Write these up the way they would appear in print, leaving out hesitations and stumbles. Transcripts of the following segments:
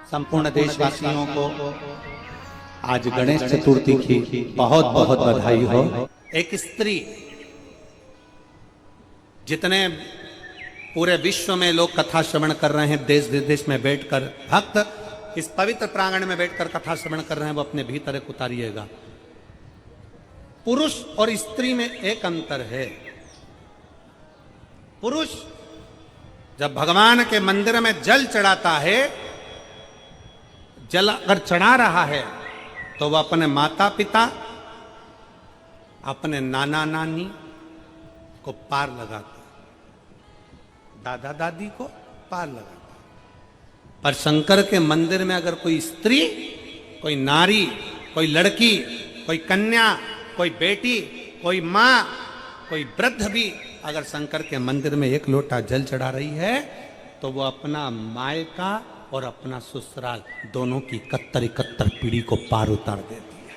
संपूर्ण देशवासियों को आज गणेश चतुर्थी की बहुत बहुत बधाई हो। एक स्त्री, जितने पूरे विश्व में लोग कथा श्रवण कर रहे हैं, देश विदेश में बैठकर भक्त इस पवित्र प्रांगण में बैठकर कथा श्रवण कर रहे हैं, वो अपने भीतर एक उतारिएगा। पुरुष और स्त्री में एक अंतर है। पुरुष जब भगवान के मंदिर में जल चढ़ाता है, जल अगर चढ़ा रहा है तो वह अपने माता पिता, अपने नाना नानी को पार लगाता, दादा दादी को पार लगाता। पर शंकर के मंदिर में अगर कोई स्त्री, कोई नारी, कोई लड़की, कोई कन्या, कोई बेटी, कोई मां, कोई वृद्ध भी अगर शंकर के मंदिर में एक लोटा जल चढ़ा रही है तो वो अपना मायका और अपना ससुराल दोनों की 71 पीढ़ी को पार उतार देती है।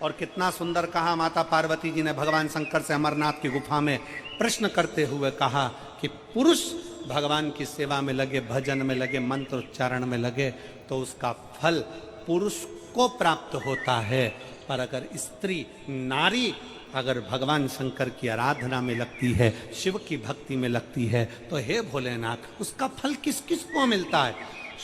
और कितना सुंदर कहा माता पार्वती जी ने भगवान शंकर से अमरनाथ की गुफा में प्रश्न करते हुए कहा कि पुरुष भगवान की सेवा में लगे, भजन में लगे, मंत्र उच्चारण में लगे तो उसका फल पुरुष को प्राप्त होता है। पर अगर स्त्री, नारी अगर भगवान शंकर की आराधना में लगती है, शिव की भक्ति में लगती है, तो हे भोलेनाथ, उसका फल किस किस को मिलता है?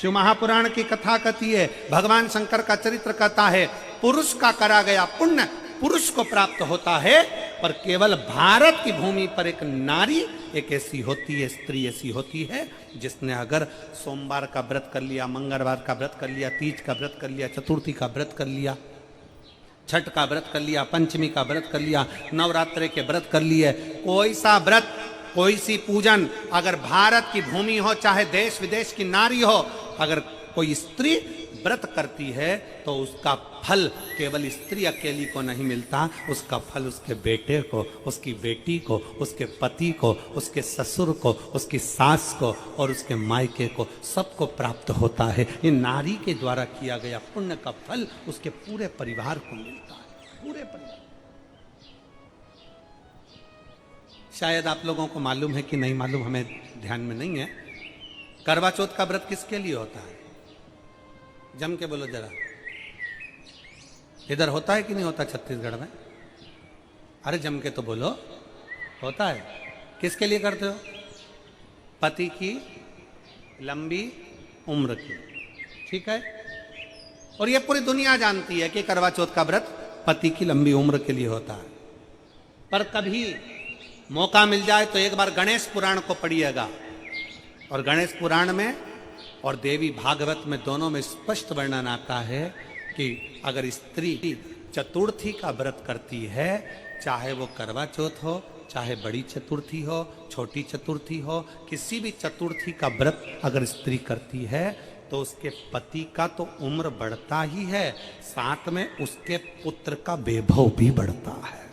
शिव महापुराण की कथा कहती है, भगवान शंकर का चरित्र कहता है, पुरुष का करा गया पुण्य पुरुष को प्राप्त होता है। पर केवल भारत की भूमि पर एक नारी, एक ऐसी होती है, स्त्री ऐसी होती है, जिसने अगर सोमवार का व्रत कर लिया, मंगलवार का व्रत कर लिया, तीज का व्रत कर लिया, चतुर्थी का व्रत कर लिया, छठ का व्रत कर लिया, पंचमी का व्रत कर लिया, नवरात्रि के व्रत कर लिए, कोई सा व्रत, कोई सी पूजन अगर भारत की भूमि हो, चाहे देश विदेश की नारी हो, अगर कोई स्त्री व्रत करती है तो उसका फल केवल स्त्री अकेली को नहीं मिलता, उसका फल उसके बेटे को, उसकी बेटी को, उसके पति को, उसके ससुर को, उसकी सास को और उसके मायके को, सबको प्राप्त होता है। ये नारी के द्वारा किया गया पुण्य का फल उसके पूरे परिवार को मिलता है, पूरे परिवार। शायद आप लोगों को मालूम है कि नहीं मालूम, हमें ध्यान में नहीं है। करवा चौथ का व्रत किसके लिए होता है? जम के बोलो जरा, इधर होता है कि नहीं होता छत्तीसगढ़ में? अरे जम के तो बोलो, होता है। किसके लिए करते हो? पति की लंबी उम्र की, ठीक है। और ये पूरी दुनिया जानती है कि करवा चौथ का व्रत पति की लंबी उम्र के लिए होता है। पर कभी मौका मिल जाए तो एक बार गणेश पुराण को पढ़िएगा, और गणेश पुराण में और देवी भागवत में दोनों में स्पष्ट वर्णन आता है कि अगर स्त्री चतुर्थी का व्रत करती है, चाहे वो करवा चौथ हो, चाहे बड़ी चतुर्थी हो, छोटी चतुर्थी हो, किसी भी चतुर्थी का व्रत अगर स्त्री करती है तो उसके पति का तो उम्र बढ़ता ही है, साथ में उसके पुत्र का वैभव भी बढ़ता है,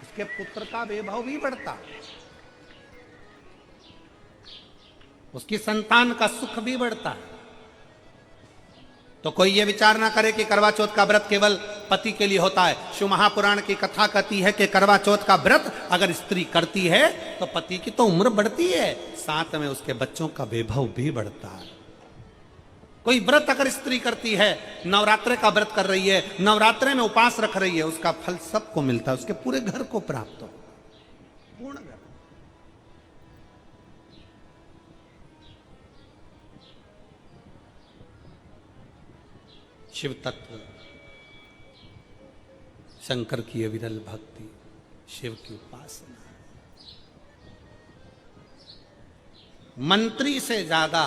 उसके पुत्र का वैभव भी बढ़ता है, उसकी संतान का सुख भी बढ़ता है। तो कोई ये विचार ना करे कि करवा चौथ का व्रत केवल पति के लिए होता है। शिव महापुराण की कथा कहती है कि करवा चौथ का व्रत अगर स्त्री करती है तो पति की तो उम्र बढ़ती है, साथ में उसके बच्चों का वैभव भी बढ़ता है। कोई व्रत अगर स्त्री करती है, नवरात्रे का व्रत कर रही है, नवरात्रे में उपास रख रही है, उसका फल सबको मिलता है, उसके पूरे घर को प्राप्त हो, पूर्ण घर। शिव तत्व, शंकर की अविरल भक्ति, शिव की उपासना। मंत्री से ज्यादा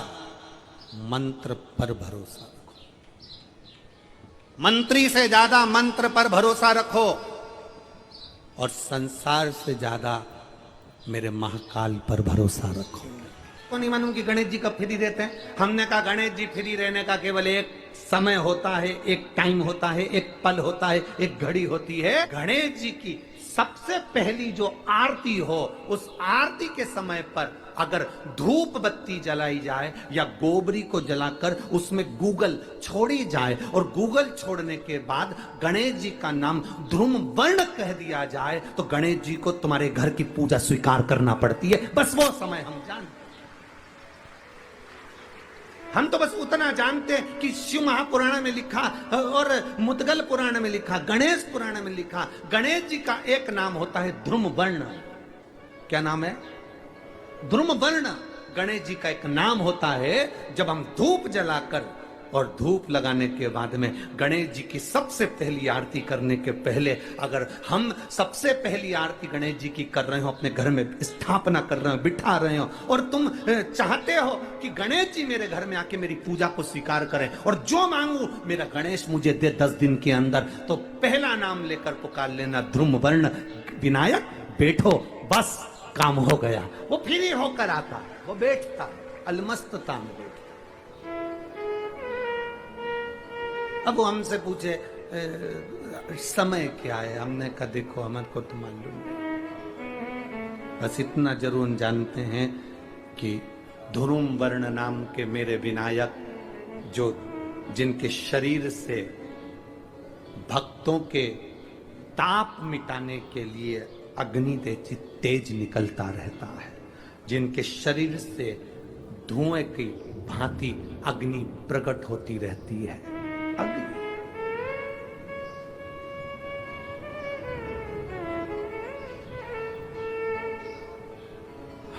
मंत्र पर भरोसा रखो, मंत्री से ज्यादा मंत्र पर भरोसा रखो, और संसार से ज्यादा मेरे महाकाल पर भरोसा रखो। तो नहीं मालूम कि गणेश जी कब फ्री रहते हैं? हमने कहा गणेश जी फ्री रहने का केवल एक समय होता है, एक टाइम होता है, एक पल होता है, एक घड़ी होती है। गणेश जी की सबसे पहली जो आरती हो, उस आरती के समय पर अगर धूप बत्ती जलाई जाए या गोबरी को जलाकर उसमें गूगल छोड़ी जाए, और गूगल छोड़ने के बाद गणेश जी का नाम ध्रुम वर्ण कह दिया जाए, तो गणेश जी को तुम्हारे घर की पूजा स्वीकार करना पड़ती है। बस वो समय हम जानते। हम तो बस उतना जानते हैं कि शिव महापुराण में लिखा और मुद्गल पुराण में लिखा, गणेश पुराण में लिखा, गणेश जी का एक नाम होता है ध्रुम वर्ण। क्या नाम है? ध्रुम वर्ण। गणेश जी का एक नाम होता है। जब हम धूप जलाकर और धूप लगाने के बाद में गणेश जी की सबसे पहली आरती करने के पहले अगर हम सबसे पहली आरती गणेश जी की कर रहे हो, अपने घर में स्थापना कर रहे हो, बिठा रहे हो, और तुम चाहते हो कि गणेश जी मेरे घर में आके मेरी पूजा को स्वीकार करें और जो मांगू मेरा गणेश मुझे दे 10 दिन के अंदर, तो पहला नाम लेकर पुकार लेना ध्रुम वर्ण विनायक, बैठो, बस काम हो गया। वो फ्री होकर आता, वो बैठता, अलमस्तता में बैठता। अब वो हमसे पूछे समय क्या है, हमने कहा देखो हमारे को तो मालूम नहीं, बस इतना जरूर जानते हैं कि ध्रुम वर्ण नाम के मेरे विनायक, जो जिनके शरीर से भक्तों के ताप मिटाने के लिए अग्नि तेज निकलता रहता है, जिनके शरीर से धुएं की भांति अग्नि प्रकट होती रहती है। अग्नि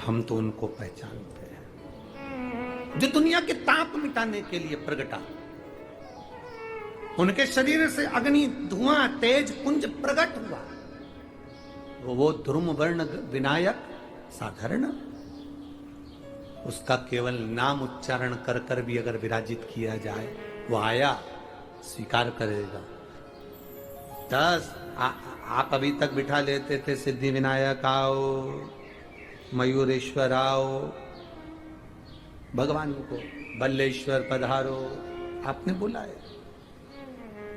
हम तो उनको पहचानते हैं जो दुनिया के ताप मिटाने के लिए प्रगटा। उनके शरीर से अग्नि धुआं तेज पुंज प्रकट हुआ। वो ध्रुम वर्ण विनायक साधारण, उसका केवल नाम उच्चारण कर कर भी अगर विराजित किया जाए, वो आया स्वीकार करेगा। 10 आप अभी तक बिठा लेते थे सिद्धि विनायक आओ, मयूरेश्वर आओ, भगवान को बल्लेश्वर पधारो, आपने बुलाया,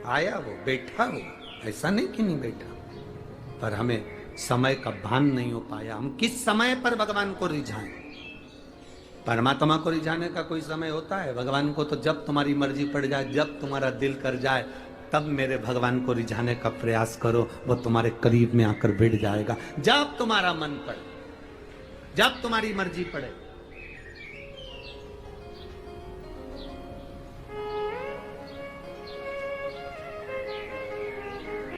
आया वो, बैठा वो, ऐसा नहीं कि नहीं बैठा, पर हमें समय का भान नहीं हो पाया। हम किस समय पर भगवान को रिझाएं? परमात्मा को रिझाने का कोई समय होता है? भगवान को तो जब तुम्हारी मर्जी पड़ जाए, जब तुम्हारा दिल कर जाए, तब मेरे भगवान को रिझाने का प्रयास करो, वो तुम्हारे करीब में आकर बैठ जाएगा। जब तुम्हारा मन पड़े, जब तुम्हारी मर्जी पड़े।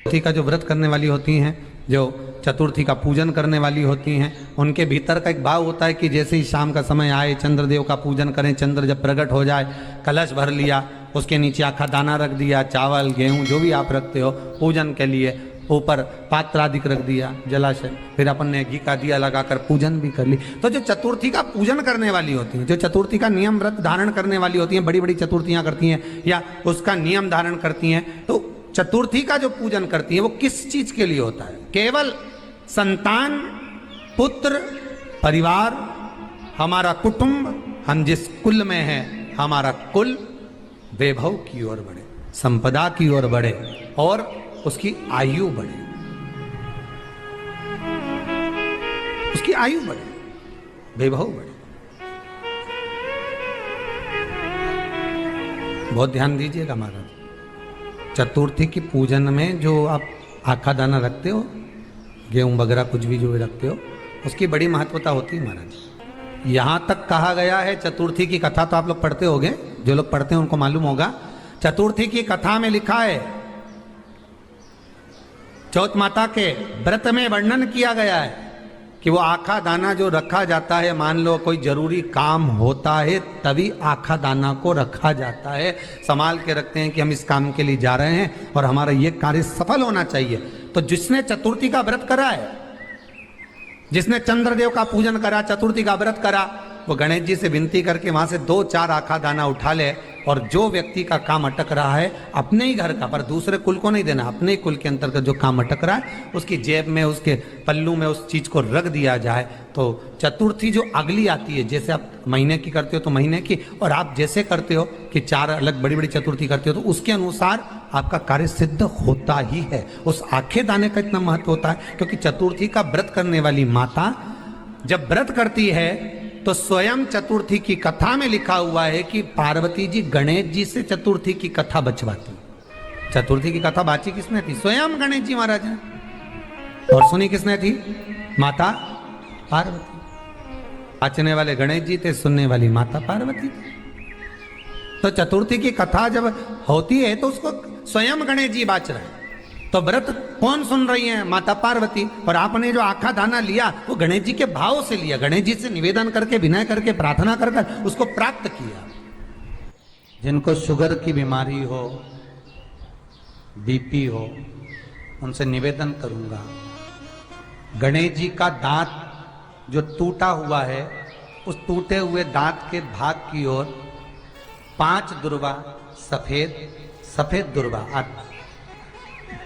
चतुर्थी का जो व्रत करने वाली होती हैं, जो चतुर्थी का पूजन करने वाली होती हैं, उनके भीतर का एक भाव होता है कि जैसे ही शाम का समय आए चंद्रदेव का पूजन करें, चंद्र जब प्रकट हो जाए, कलश भर लिया, उसके नीचे आखा दाना रख दिया, चावल गेहूं जो भी आप रखते हो पूजन के लिए, ऊपर पात्र आदि रख दिया, जलाशय, फिर अपन ने घी का दिया लगाकर पूजन भी कर ली। तो जो चतुर्थी का पूजन करने वाली होती हैं, जो चतुर्थी का नियम व्रत धारण करने वाली होती हैं, बड़ी बड़ी चतुर्थियां करती हैं या उसका नियम धारण करती हैं, तो चतुर्थी का जो पूजन करती है वो किस चीज के लिए होता है? केवल संतान, पुत्र, परिवार, हमारा कुटुंब, हम जिस कुल में हैं, हमारा कुल वैभव की ओर बढ़े, संपदा की ओर बढ़े और उसकी आयु बढ़े, उसकी आयु बढ़े, वैभव बढ़े। बहुत ध्यान दीजिएगा महाराज, चतुर्थी की पूजन में जो आप आखा दाना रखते हो, गेहूं वगैरह कुछ भी जो रखते हो, उसकी बड़ी महत्वता होती है महाराज। यहां तक कहा गया है, चतुर्थी की कथा तो आप लोग पढ़ते होंगे, जो लोग पढ़ते हैं उनको मालूम होगा, चतुर्थी की कथा में लिखा है, चौथ माता के व्रत में वर्णन किया गया है कि वो आखा दाना जो रखा जाता है, मान लो कोई जरूरी काम होता है तभी आखा दाना को रखा जाता है, संभाल के रखते हैं कि हम इस काम के लिए जा रहे हैं और हमारा ये कार्य सफल होना चाहिए। तो जिसने चतुर्थी का व्रत करा है, जिसने चंद्रदेव का पूजन करा, चतुर्थी का व्रत करा, वो गणेश जी से विनती करके वहां से 2-4 आखा दाना उठा ले, और जो व्यक्ति का काम अटक रहा है अपने ही घर का, पर दूसरे कुल को नहीं देना, अपने ही कुल के अंतर्गत जो काम अटक रहा है उसकी जेब में, उसके पल्लू में उस चीज को रख दिया जाए। तो चतुर्थी जो अगली आती है, जैसे आप महीने की करते हो तो महीने की, और आप जैसे करते हो कि 4 अलग बड़ी बड़ी चतुर्थी करते हो, तो उसके अनुसार आपका कार्य सिद्ध होता ही है। उस आखे दाने का इतना महत्व होता है क्योंकि चतुर्थी का व्रत करने वाली माता जब व्रत करती है तो स्वयं चतुर्थी की कथा में लिखा हुआ है कि पार्वती जी गणेश जी से चतुर्थी की कथा बचवाती। चतुर्थी की कथा बाची किसने थी? स्वयं गणेश जी महाराज ने। और सुनी किसने थी? माता पार्वती। बाचने वाले गणेश जी थे, सुनने वाली माता पार्वती थी। तो चतुर्थी की कथा जब होती है तो उसको स्वयं गणेश जी बाच रहे हैं, तो व्रत कौन सुन रही है? माता पार्वती। और आपने जो आखा दाना लिया वो गणेश जी के भाव से लिया, गणेश जी से निवेदन करके, विनय करके, प्रार्थना कर उसको प्राप्त किया। जिनको शुगर की बीमारी हो, बीपी हो, उनसे निवेदन करूंगा, गणेश जी का दांत जो टूटा हुआ है, उस टूटे हुए दांत के भाग की ओर 5 दुर्वा सफेद दुर्वा,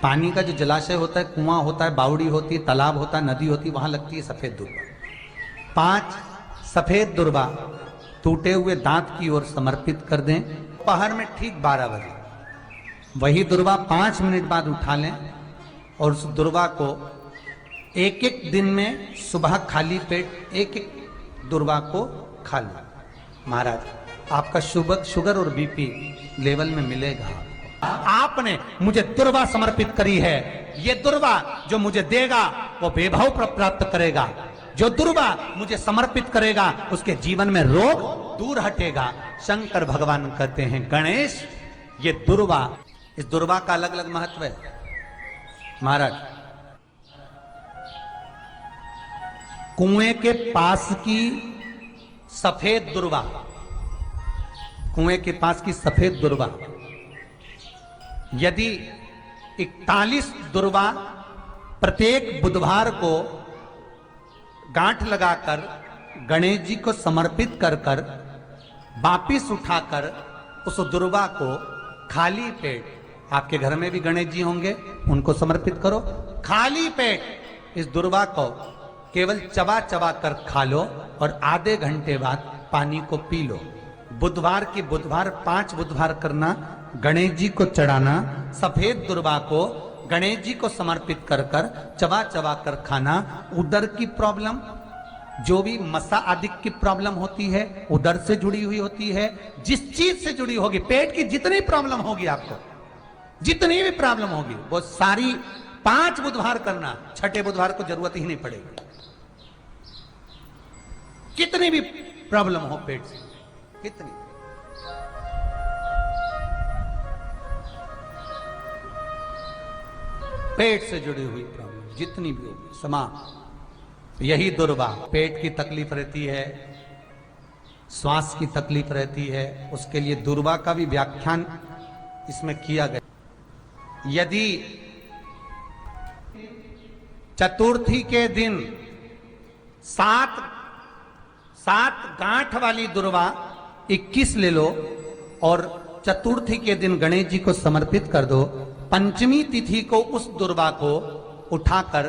पानी का जो जलाशय होता है, कुआं होता है, बावड़ी होती है, तालाब होता है, नदी होती है, वहां लगती है सफेद दुर्वा। 5 सफेद दुर्वा टूटे हुए दांत की ओर समर्पित कर दें। दोपहर में ठीक 12 बजे वही दुर्वा 5 मिनट बाद उठा लें और उस दुर्वा को एक दिन में सुबह खाली पेट एक दुर्वा को खा लें। महाराज आपका शुगर और बीपी लेवल में मिलेगा। आपने मुझे दुर्वा समर्पित करी है, ये दुर्वा जो मुझे देगा वो वैभव प्राप्त करेगा, जो दुर्वा मुझे समर्पित करेगा उसके जीवन में रोग दूर हटेगा। शंकर भगवान कहते हैं गणेश ये दुर्वा, इस दुर्वा का अलग अलग महत्व है। महाराज कुएं के पास की सफेद दुर्वा, कुएं के पास की सफेद दुर्वा, यदि 41 दुर्वा प्रत्येक बुधवार को गांठ लगाकर गणेश जी को समर्पित कर कर वापिस उठाकर उस दुर्वा को खाली पेट, आपके घर में भी गणेश जी होंगे, उनको समर्पित करो। खाली पेट इस दुर्वा को केवल चबा चबा कर खा लो और आधे घंटे बाद पानी को पी लो। बुधवार की बुधवार 5 बुधवार करना, गणेश जी को चढ़ाना, सफेद दुर्वा को गणेश जी को समर्पित कर कर चबा चबा कर खाना। उदर की प्रॉब्लम, जो भी मसा आदि की प्रॉब्लम होती है, उदर से जुड़ी हुई होती है, जिस चीज से जुड़ी होगी, पेट की जितनी प्रॉब्लम होगी, आपको जितनी भी प्रॉब्लम होगी वो सारी 5 बुधवार करना, छठे बुधवार को जरूरत ही नहीं पड़ेगी। कितनी भी प्रॉब्लम हो पेट से, कितनी, पेट से जुड़ी हुई प्रॉब्लम जितनी भी होगी समाप्त। यही दुर्वा, पेट की तकलीफ रहती है, श्वास की तकलीफ रहती है, उसके लिए दुर्वा का भी व्याख्यान इसमें किया गया। यदि चतुर्थी के दिन 7 गांठ वाली दुर्वा 21 ले लो और चतुर्थी के दिन गणेश जी को समर्पित कर दो। पंचमी तिथि को उस दुर्वा को उठाकर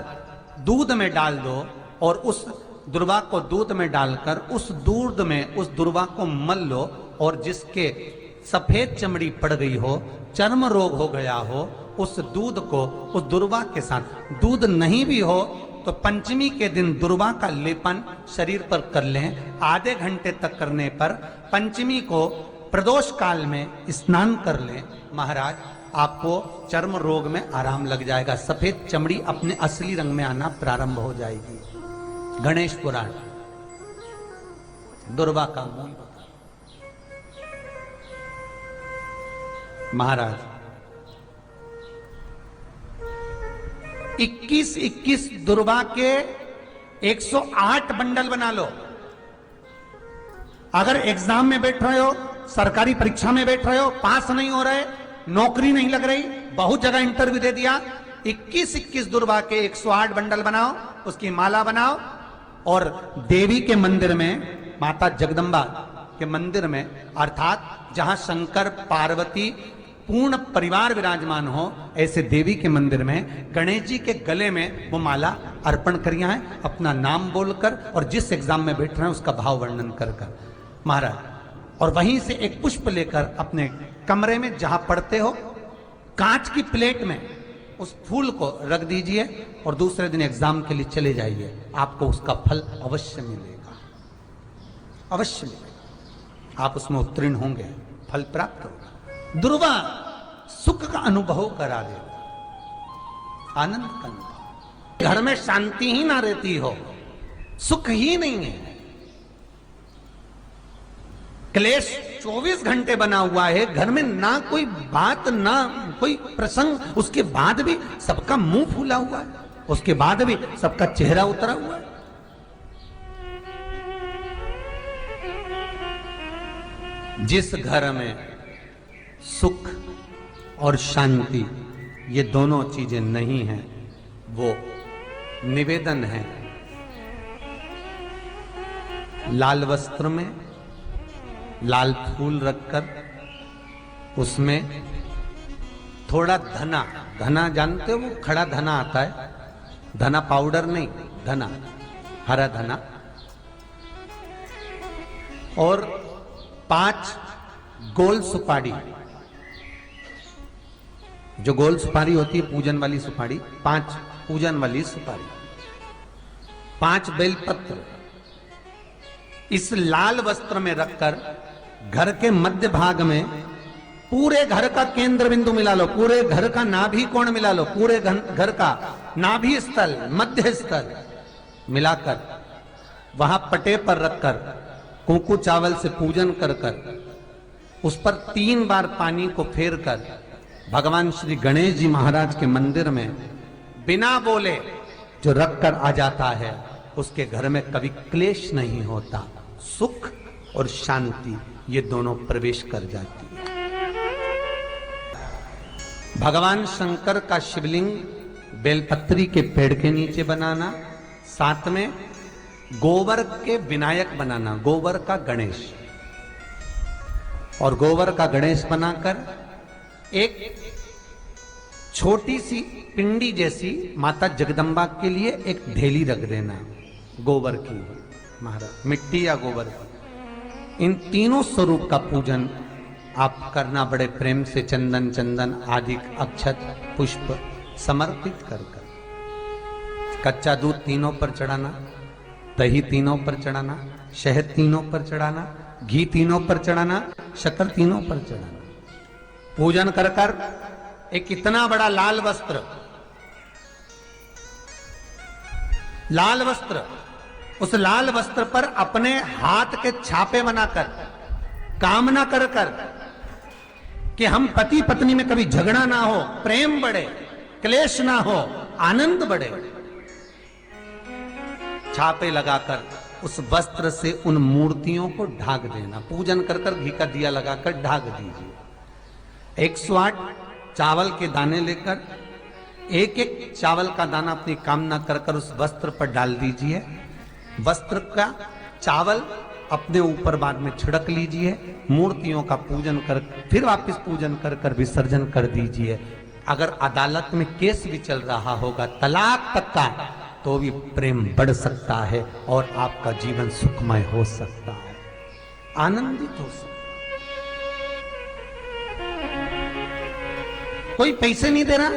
दूध में डाल दो और उस दुर्वा को दूध में डालकर उस दूध में उस दुर्वा को मल लो, और जिसके सफेद चमड़ी पड़ गई हो, चर्म रोग हो गया हो, उस दूध को उस दुर्वा के साथ, दूध नहीं भी हो तो पंचमी के दिन दुर्वा का लेपन शरीर पर कर लें। आधे घंटे तक करने पर पंचमी को प्रदोष काल में स्नान कर लें। महाराज आपको चर्म रोग में आराम लग जाएगा, सफेद चमड़ी अपने असली रंग में आना प्रारंभ हो जाएगी। गणेश पुराण दुर्वा का मूल बता। महाराज 21 दुर्वा के 108 बंडल बना लो। अगर एग्जाम में बैठ रहे हो, सरकारी परीक्षा में बैठ रहे हो, पास नहीं हो रहे, नौकरी नहीं लग रही, बहुत जगह इंटरव्यू दे दिया, 21 दुर्वा के 108 बंडल बनाओ, उसकी माला बनाओ और देवी के मंदिर में, माता जगदम्बा के मंदिर में, अर्थात जहां शंकर पार्वती पूर्ण परिवार विराजमान हो, ऐसे देवी के मंदिर में गणेश जी के गले में वो माला अर्पण करिया है, अपना नाम बोलकर और जिस एग्जाम में बैठ रहे हैं उसका भाव वर्णन कर कर महाराज, और वहीं से एक पुष्प लेकर अपने कमरे में जहां पढ़ते हो कांच की प्लेट में उस फूल को रख दीजिए और दूसरे दिन एग्जाम के लिए चले जाइए। आपको उसका फल अवश्य मिलेगा, अवश्य मिलेगा, आप उसमें उत्तीर्ण होंगे, फल प्राप्त होगा। दुर्वा सुख का अनुभव करा देगा, आनंद का अनुभव। घर में शांति ही ना रहती हो, सुख ही नहीं है, क्लेश 24 घंटे बना हुआ है, घर में ना कोई बात ना कोई प्रसंग, उसके बाद भी सबका मुंह फूला हुआ है, उसके बाद भी सबका चेहरा उतरा हुआ है। जिस घर में सुख और शांति ये दोनों चीजें नहीं हैं, वो निवेदन है लाल वस्त्र में लाल फूल रखकर उसमें थोड़ा धना, धना जानते हो, वो खड़ा धना आता है, धना पाउडर नहीं, धना, हरा धना, और 5 गोल सुपारी, जो गोल सुपारी होती है पूजन वाली सुपारी, 5 पूजन वाली सुपारी, 5 बेलपत्र इस लाल वस्त्र में रखकर घर के मध्य भाग में पूरे घर का केंद्र बिंदु मिला लो, पूरे घर का नाभि कोण मिला लो, पूरे घर का नाभि स्थल, मध्य स्थल मिलाकर वहां पटे पर रखकर कुंकू चावल से पूजन कर कर उस पर 3 बार पानी को फेर कर भगवान श्री गणेश जी महाराज के मंदिर में बिना बोले जो रखकर आ जाता है, उसके घर में कभी क्लेश नहीं होता, सुख और शांति ये दोनों प्रवेश कर जाती है। भगवान शंकर का शिवलिंग बेलपत्री के पेड़ के नीचे बनाना, साथ में गोबर के विनायक बनाना, गोबर का गणेश, और गोबर का गणेश बनाकर एक छोटी सी पिंडी जैसी माता जगदम्बा के लिए एक ढेली रख देना गोबर की, महाराज मिट्टी या गोबर। इन तीनों स्वरूप का पूजन आप करना बड़े प्रेम से, चंदन चंदन आदि अक्षत पुष्प समर्पित कर कर। कच्चा दूध तीनों पर चढ़ाना, दही तीनों पर चढ़ाना, शहद तीनों पर चढ़ाना, घी तीनों पर चढ़ाना, शक्कर तीनों पर चढ़ाना। पूजन कर कर एक इतना बड़ा लाल वस्त्र, लाल वस्त्र, उस लाल वस्त्र पर अपने हाथ के छापे बनाकर कामना कर कर कि हम पति पत्नी में कभी झगड़ा ना हो, प्रेम बढ़े, क्लेश ना हो, आनंद बढ़े। छापे लगाकर उस वस्त्र से उन मूर्तियों को ढाक देना। पूजन कर कर घी का दिया लगाकर ढाक दीजिए। 108 चावल के दाने लेकर एक एक चावल का दाना अपनी कामना कर कर उस वस्त्र पर डाल दीजिए। वस्त्र का चावल अपने ऊपर बाद में छिड़क लीजिए। मूर्तियों का पूजन कर फिर वापस पूजन कर कर विसर्जन कर दीजिए। अगर अदालत में केस भी चल रहा होगा तलाक तक का, तो भी प्रेम बढ़ सकता है और आपका जीवन सुखमय हो सकता है, आनंदित हो सकता है। कोई पैसे नहीं दे रहा,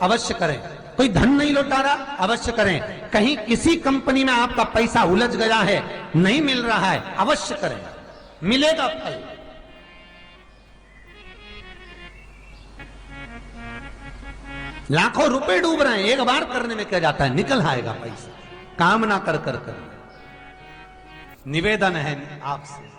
अवश्य करें। कोई धन नहीं लौटा रहा, अवश्य करें। कहीं किसी कंपनी में आपका पैसा उलझ गया है, नहीं मिल रहा है, अवश्य करें, मिलेगा फल। लाखों रुपए डूब रहे हैं, एक बार करने में क्या जाता है, निकल आएगा पैसा। कामना कर कर कर निवेदन है आपसे,